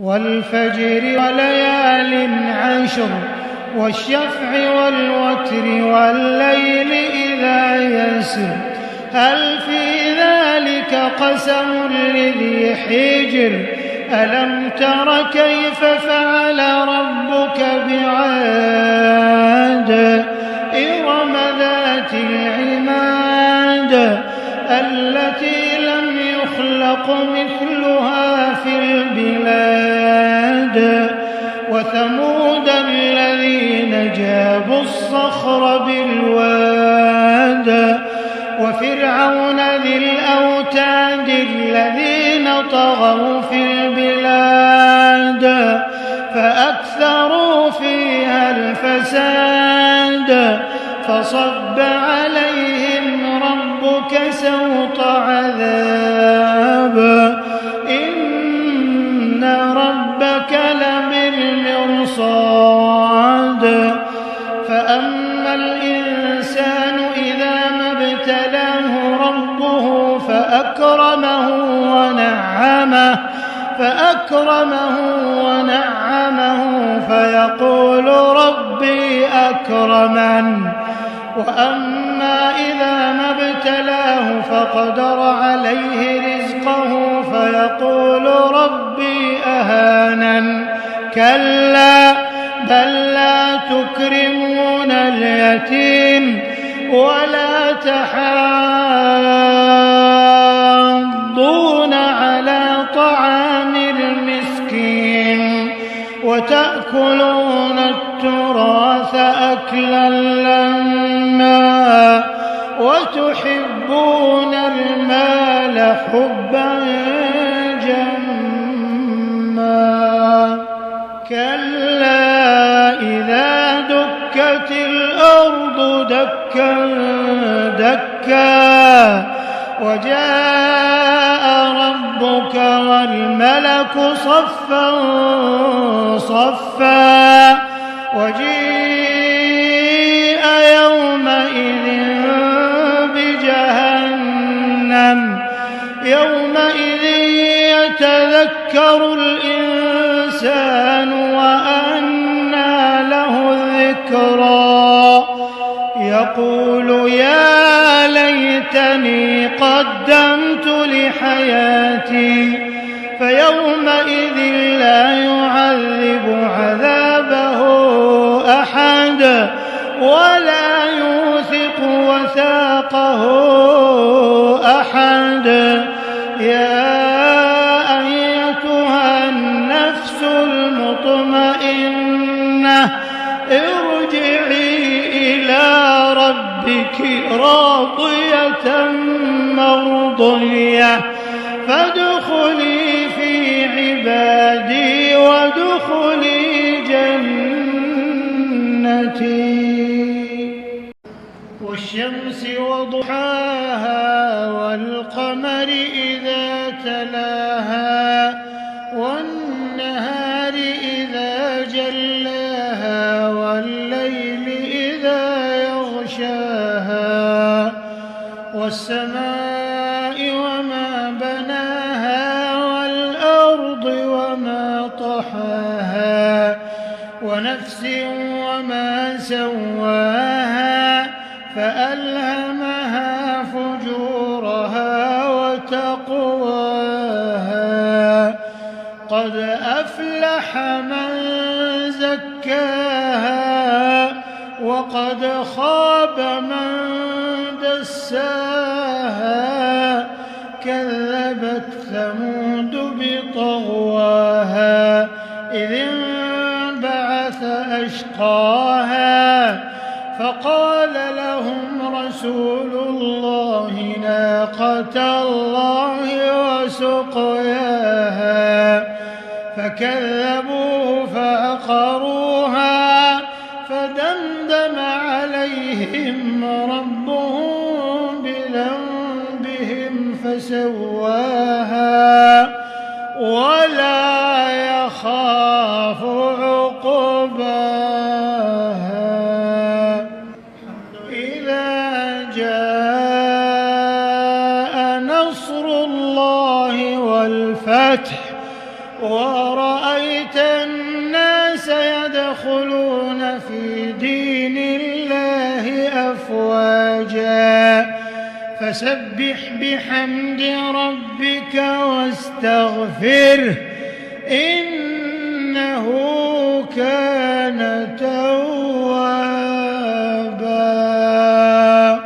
والفجر وليال عشر والشفع والوتر والليل إذا يسر هل في ذلك قسم لذي حجر ألم تر كيف فعل ربك بعاد إرم ذات العماد التي لم يخلق مثلها في البلاد وثمود الذين جابوا الصخر بالواد وفرعون ذي الأوتاد الذين طغوا في البلاد فأكثروا فيها الفساد فصب عليهم ربك سوط عذاب إن ربك لبالمرصاد فأما الإنسان إذا ما ابتلاه ربه فأكرمه ونعمه فيقول ربي أكرمن وأما إذا ما ابتلاه فقدر عليه رزقه فيقول ربي أهانن كلا بل لا تكرمون اليتيم ولا تحاضون على طعام المسكين وتأكلون التراث أكلا لما وتحبون المال حبا جما كلا إذا دكت الأرض دكا دكا وجاء ربك والملك صفا صفا وجيء يومئذ بجهنم يومئذ يتذكر الإنسان وأنى له الذكرى يقول يا ليتني قدمت لحياتي فيومئذ لا يعذب عذابه أحد ولا يوثق وثاقه أحد يا أيتها النفس المطمئنة ارجعي إلى ربك راضية مرضية فادخلي في عبادي وادخلي جنتي والشمس وضحاها والقمر إذا تلاها والنهار إذا جلاها والليل إذا يغشاها والسماء وما بناها والأرض وما طحاها ونفس وما سواها فألهمها فجورها وتقواها قد أفلح من زكاها وقد خاب من دساها كذبت ثمود بطغواها إذ انبعث أشقاها فقال لهم رسول الله ناقة الله وسقياها فكذبوه فعقروها فدمدم عليهم ربهم بذنبهم فسواها ولا يخاف عقباها إذا جاء نصر الله والفتح ورأيت الناس يدخلون في دين الله أفواجا فسبح بحمد ربك واستغفره إنه كان توابا.